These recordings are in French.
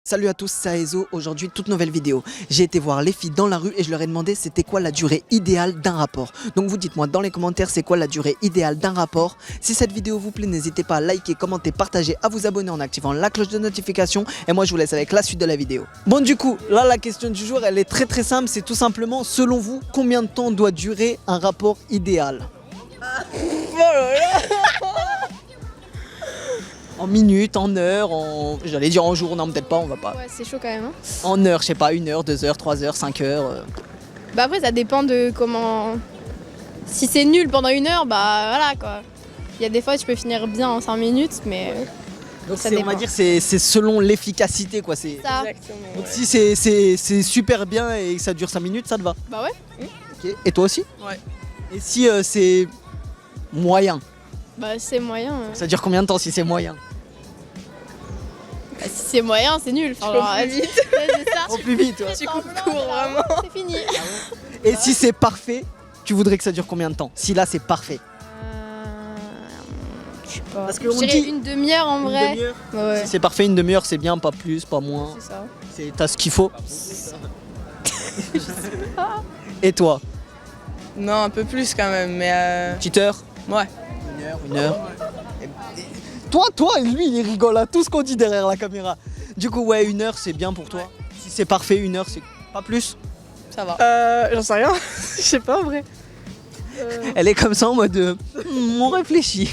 Salut à tous, c'est Aezo. Aujourd'hui, toute nouvelle vidéo. J'ai été voir les filles dans la rue et je leur ai demandé c'était quoi la durée idéale d'un rapport. Donc vous dites-moi dans les commentaires c'est quoi la durée idéale d'un rapport. Si cette vidéo vous plaît, n'hésitez pas à liker, commenter, partager, à vous abonner en activant la cloche de notification. Et moi je vous laisse avec la suite de la vidéo. Bon du coup, là la question du jour elle est très simple. C'est tout simplement, selon vous, combien de temps doit durer un rapport idéal? En minutes, en heures, j'allais dire en jour, non peut-être pas, on va pas. Ouais, c'est chaud quand même. Hein. En heures, je sais pas, 1 heure, 2 heures, 3 heures, 5 heures. Bah après, ça dépend de comment. Si c'est nul pendant 1 heure, bah voilà quoi. Il y a des fois, je peux finir bien en 5 minutes, mais. Donc ça on va dépend. dire c'est selon l'efficacité quoi. Ça. Donc si c'est super bien et que ça dure 5 minutes, ça te va. Bah ouais. Ok. Et toi aussi? Ouais. Et si c'est moyen, Bah c'est moyen. ça dure combien de temps si c'est moyen? Bah, si c'est moyen, c'est nul. Enfin, genre, plus vite. ouais, c'est ça. Au plus vite. Ouais. Tu coupes court, vraiment. C'est fini. Et si c'est parfait, tu voudrais que ça dure combien de temps? Si là c'est parfait. Je sais pas. Parce que Je on dirais dit- une demi-heure en vrai. Une demi-heure. Ouais. Si c'est parfait, une demi-heure c'est bien, pas plus, pas moins. C'est ça. T'as ce qu'il faut. Et toi? Non, un peu plus quand même, mais Petite heure? ouais. Une heure. Toi, lui, il rigole à tout ce qu'on dit derrière la caméra. Du coup, ouais, 1 heure, c'est bien pour toi. Si c'est parfait, 1 heure, c'est pas plus. Ça va. J'en sais rien, je sais pas en vrai. Elle est comme ça en mode on réfléchit.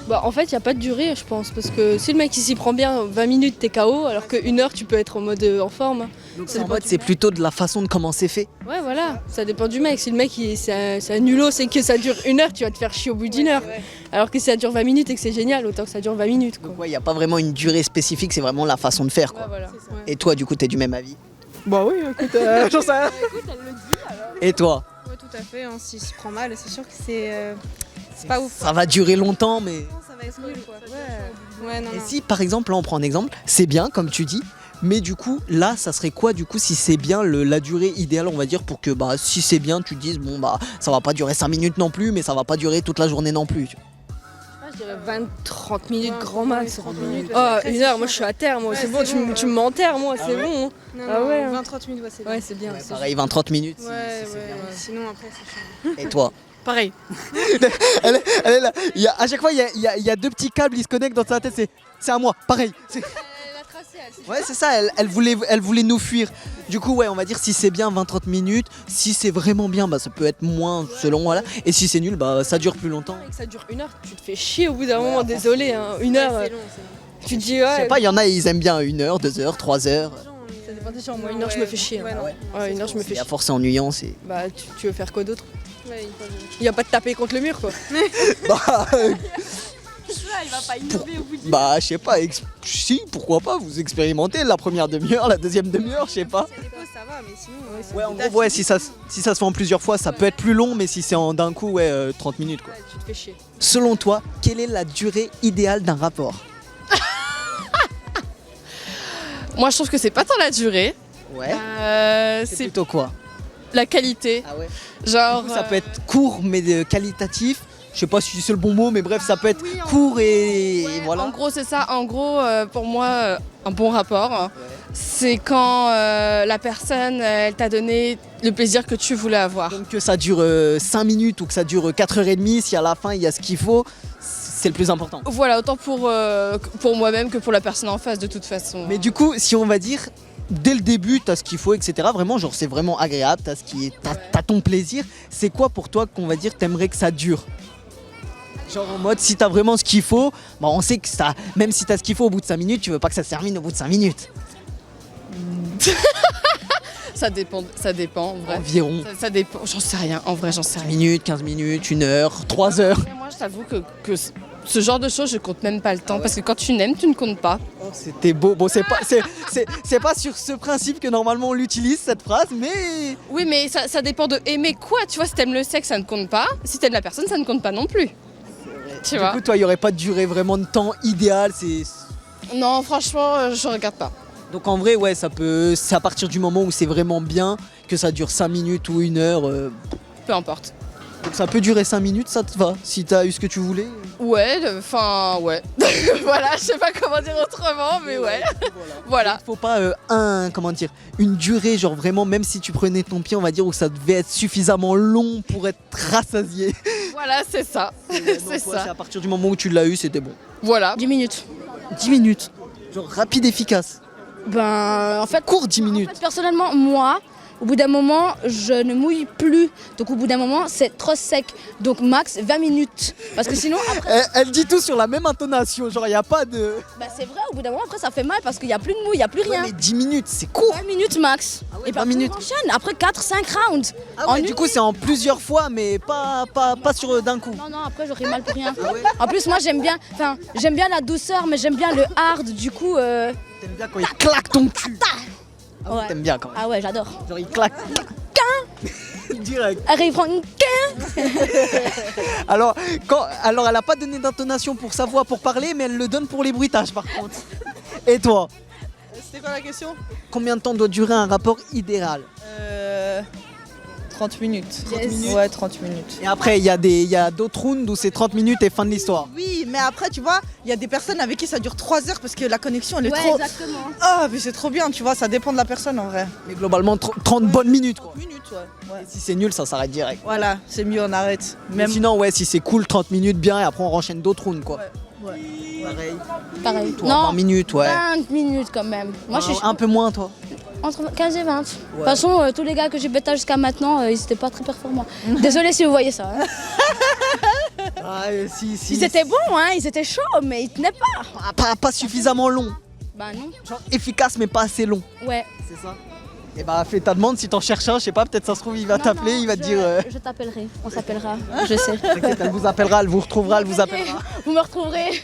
Bah en fait, il y a pas de durée, je pense, parce que si le mec il s'y prend bien, 20 minutes t'es KO, alors que 1 heure tu peux être en mode en forme. Donc Ça en dépend mode, du c'est mec. plutôt de la façon de comment c'est fait. Ouais, voilà, ça dépend du mec. Si le mec c'est un nulot, c'est que ça dure 1 heure, tu vas te faire chier au bout d'1 heure. Alors que si ça dure 20 minutes et que c'est génial, autant que ça dure 20 minutes quoi. Donc ouais, il n'y a pas vraiment une durée spécifique, c'est vraiment la façon de faire Ouais, quoi. voilà. Et toi, du coup, t'es du même avis. Bah oui, écoute, j'en sais rien. Et toi? Ouais, tout à fait. Hein. S'il se prend mal, c'est sûr que c'est pas ouf. Ça va durer longtemps, mais. Non, ça va être nul, quoi. Ouais, non, Et non. si par exemple, là on prend un exemple, c'est bien comme tu dis, mais du coup là ça serait quoi du coup si c'est bien la durée idéale on va dire pour que bah si c'est bien tu te dises bon bah ça va pas durer 5 minutes non plus mais ça va pas durer toute la journée non plus. Je dirais 20-30 minutes Ouais, grand max. 30 minutes. Oh, Après, 1 c'est heure, chiant, moi je suis quoi. à terre, moi Ouais, c'est bon, c'est tu, bon, tu m'enterres, moi, c'est bon. Hein. Non, Ah non, ouais, hein. 20-30 minutes, ouais, c'est Ouais, bien. c'est bien. Ouais, c'est pareil 20-30 minutes. Ouais, ouais. Sinon, après, c'est chiant. Et toi? Pareil. elle est là. À chaque fois il y a 2 petits câbles, ils se connectent dans sa tête, c'est à moi, pareil. Ouais c'est ça, elle voulait nous fuir. Du coup ouais on va dire si c'est bien 20-30 minutes, si c'est vraiment bien bah ça peut être moins selon voilà. Et si c'est nul bah ça dure plus longtemps. Que ça dure 1 heure, tu te fais chier au bout d'un moment, désolé, hein. 1 heure, C'est long, c'est long. tu te dis Je ouais. sais pas, il y en a ils aiment bien 1 heure, 2 heures, 3 heures. Ça dépend des gens, moi 1 heure je me fais chier. Ouais, hein. non. Ouais, 1 heure je me fais Et à chier. force c'est ennuyant c'est. Bah tu veux faire quoi d'autre? Ouais, Il y a pas de taper contre le mur quoi. Bah, il va pas innover au bout de bah je sais pas, si pourquoi pas, vous expérimentez la première demi-heure, la deuxième demi-heure, je sais pas. Ça dépend, ça va, mais sinon. Ouais en gros ouais si ça se fait en plusieurs fois ça peut être plus long mais si c'est en d'un coup ouais 30 minutes quoi. Ouais, tu te fais chier. Selon toi, quelle est la durée idéale d'un rapport? Moi, je trouve que c'est pas tant la durée, Ouais. C'est c'est plutôt quoi? la qualité. Ah ouais. Genre, Du coup, ça peut être court mais qualitatif. Je sais pas si c'est le bon mot mais bref ça peut être court et ouais, voilà. en gros, c'est ça. En gros, pour moi, un bon rapport, c'est quand la personne, elle t'a donné le plaisir que tu voulais avoir. Donc que ça dure 5 minutes ou que ça dure 4h30, si à la fin il y a ce qu'il faut, c'est le plus important. Voilà, autant pour moi-même que pour la personne en face, de toute façon. Mais du coup, si on va dire, dès le début, t'as ce qu'il faut, etc. Vraiment, genre c'est vraiment agréable, t'as ton plaisir. C'est quoi pour toi qu'on va dire t'aimerais que ça dure? Genre en mode, si t'as vraiment ce qu'il faut, bah on sait que ça, même si t'as ce qu'il faut au bout de 5 minutes, tu veux pas que ça se termine au bout de 5 minutes. Ça dépend, en vrai. Environ Ça dépend, j'en sais rien, en vrai, j'en sais 10 rien. minutes, 15 minutes, 1 heure, 3 heures. Mais moi, je t'avoue que ce genre de choses, je compte même pas le temps. Parce que quand tu n'aimes, tu ne comptes pas. C'était beau. Bon, c'est pas sur ce principe que normalement on l'utilise cette phrase, mais Oui, mais ça dépend de aimer quoi. Tu vois, si t'aimes le sexe, ça ne compte pas. Si t'aimes la personne, ça ne compte pas non plus. Tu du vois. coup, toi, il y aurait pas de durée vraiment de temps idéal. Non, franchement, je regarde pas. Donc en vrai, ouais, c'est à partir du moment où c'est vraiment bien que ça dure 5 minutes ou 1 heure. Peu importe. Donc ça peut durer 5 minutes, ça te va? Si t'as eu ce que tu voulais? Ouais, enfin, ouais. Voilà, je sais pas comment dire autrement, mais ouais. Voilà. Faut pas comment dire, une durée, genre vraiment, même si tu prenais ton pied, on va dire, où ça devait être suffisamment long pour être rassasié. Voilà, c'est ça. C'est ça. à partir du moment où tu l'as eu, c'était bon. Voilà. 10 minutes. 10 minutes. Genre rapide, efficace. Ben, en fait, Court 10 minutes. personnellement, moi, au bout d'un moment, je ne mouille plus. Donc, au bout d'un moment, c'est trop sec. Donc, max 20 minutes. Parce que sinon, après. Elle dit tout sur la même intonation, genre y a pas de... Bah, c'est vrai, au bout d'un moment, après, ça fait mal parce qu'il n'y a plus de mouille, il n'y a plus Ouais, rien. mais 10 minutes, c'est court. 20 minutes max. ouais, Et 20 puis minutes. on enchaîne. Après 4-5 rounds. Ah En ouais, une du coup c'est en plusieurs fois, mais pas sur d'un coup. Non, non, après, j'aurai mal pour rien. Ah ouais. En plus, moi, j'aime bien la douceur, mais j'aime bien le hard. Du coup, T'aimes bien quand il claque ton cul. Ah ouais, Ouais. t'aimes bien quand même. ah ouais, j'adore. Genre il claque. Direct. Après, il prend une Alors elle a pas donné d'intonation pour sa voix pour parler, mais elle le donne pour les bruitages par contre. Et toi, C'était quoi la question? combien de temps doit durer un rapport idéal? 30 minutes. 30 minutes. Ouais, 30 minutes. Et après il y a d'autres rounds où c'est 30 minutes et fin de l'histoire. Oui, mais après, tu vois, il y a des personnes avec qui ça dure 3 heures parce que la connexion, elle est Ouais, trop... exactement. Ah, mais c'est trop bien, tu vois, ça dépend de la personne en vrai. Mais globalement 30 bonnes minutes quoi. 30 minutes, ouais. Et si c'est nul, ça s'arrête direct. Voilà, c'est mieux, on arrête. Mais sinon ouais, si c'est cool, 30 minutes bien et après on enchaîne d'autres rounds quoi. Ouais. Pareil. Pareil. Toi, 20 minutes, ouais. 20 minutes quand même. Moi, je suis Un peu moins toi. entre 15 et 20. De toute façon, tous les gars que j'ai bêta jusqu'à maintenant, ils étaient pas très performants. Désolé si vous voyez ça. Hein. Ah, si. Ils étaient bons, hein, ils étaient chauds, mais ils tenaient pas. Pas suffisamment long. Bah non. Genre efficace mais pas assez long. Ouais. C'est ça. Et bah fais ta demande si t'en cherches un, je sais pas, peut-être ça se trouve il va Non, t'appeler, non, il va te je- dire... Je t'appellerai, on s'appellera, je sais. T'inquiète, elle vous appellera, elle vous retrouvera, elle vous appellera. Vous me retrouverez.